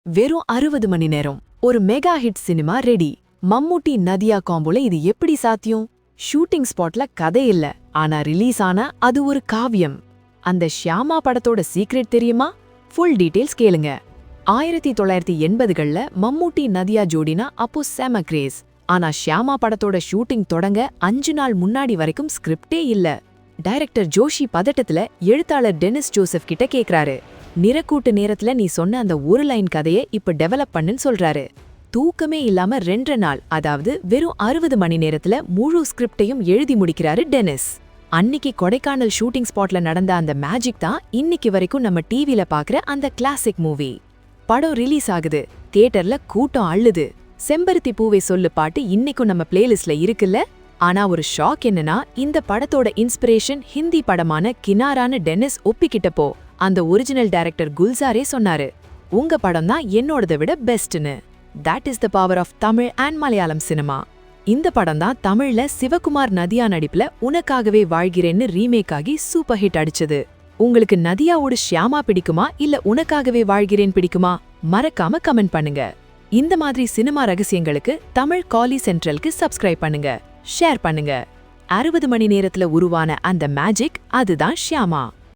வெறும் 60 மணி நேரம் ஒரு மெகா ஹிட் சினிமா ரெடி. மம்முட்டி நதியா காம்போல இது எப்படி சாத்தியம்? ஷூட்டிங் ஸ்பாட்ல கதை இல்ல, ஆனா ரிலீஸ் ஆன அது ஒரு காவியம். அந்த ஷியாமா படத்தோட சீக்ரெட் தெரியுமா? ஃபுல் டீடைல்ஸ் கேளுங்க. 1980கள்ல மம்முட்டி நதியா ஜோடினா அப்போ செம கிரேஸ். ஆனா ஷியாமா படத்தோட ஷூட்டிங் தொடங்க 5 நாள் முன்னாடி வரைக்கும் ஸ்கிரிப்டே இல்ல. டைரக்டர் ஜோஷி பதட்டத்துல எழுத்தாளர் டெனிஸ் ஜோசப் கிட்ட கேக்குறாரு. நிறக்கூட்டு நேரத்துல நீ சொன்ன அந்த ஒரு லைன் கதையை இப்ப டெவலப் பண்ணுன்னு சொல்றாரு. தூக்கமே இல்லாம 2 நாள், அதாவது வெறும் 60 மணி நேரத்துல முழு ஸ்கிரிப்டையும் எழுதி முடிக்கிறாரு டெனிஸ். அன்னிக்கு கொடைக்கானல் ஷூட்டிங் ஸ்பாட்ல நடந்த அந்த மேஜிக் தான் இன்னைக்கு வரைக்கும் நம்ம டிவில பாக்குற அந்த கிளாசிக் மூவி. படம் ரிலீஸ் ஆகுது, தியேட்டர்ல கூட்டம் அள்ளுது. செம்பருத்தி பூவை சொல்லு பாட்டு இன்னைக்கும் நம்ம பிளேலிஸ்ட்ல இருக்குல்ல. ஆனா ஒரு ஷாக் என்னன்னா, இந்த படத்தோட இன்ஸ்பிரேஷன் ஹிந்தி படமான கினாரான்னு டெனிஸ் ஒப்பிக்கிட்டப்போ அந்த ஒரிஜினல் டைரக்டர் குல்சாரே சொன்னாரு, உங்க படம் தான் என்னோடதை விட பெஸ்ட்னு. That is the power of Tamil and Malayalam cinema. இந்த படம் தான் தமிழ்ல சிவகுமார் நதியா நடிப்புல உனக்காகவே வாழ்கிறேன்னு ரீமேக் ஆகி சூப்பர் ஹிட் அடிச்சது. உங்களுக்கு நதியாவோட ஷியாமா பிடிக்குமா இல்ல உனக்காகவே வாழ்கிறேன் பிடிக்குமா? மறக்காம கமெண்ட் பண்ணுங்க. இந்த மாதிரி சினிமா ரகசியங்களுக்கு தமிழ் காலி சென்ட்ரலுக்கு சப்ஸ்கிரைப் பண்ணுங்க, ஷேர் பண்ணுங்க. 60 மணி நேரத்துல உருவான அந்த மேஜிக் அதுதான் ஷியாமா.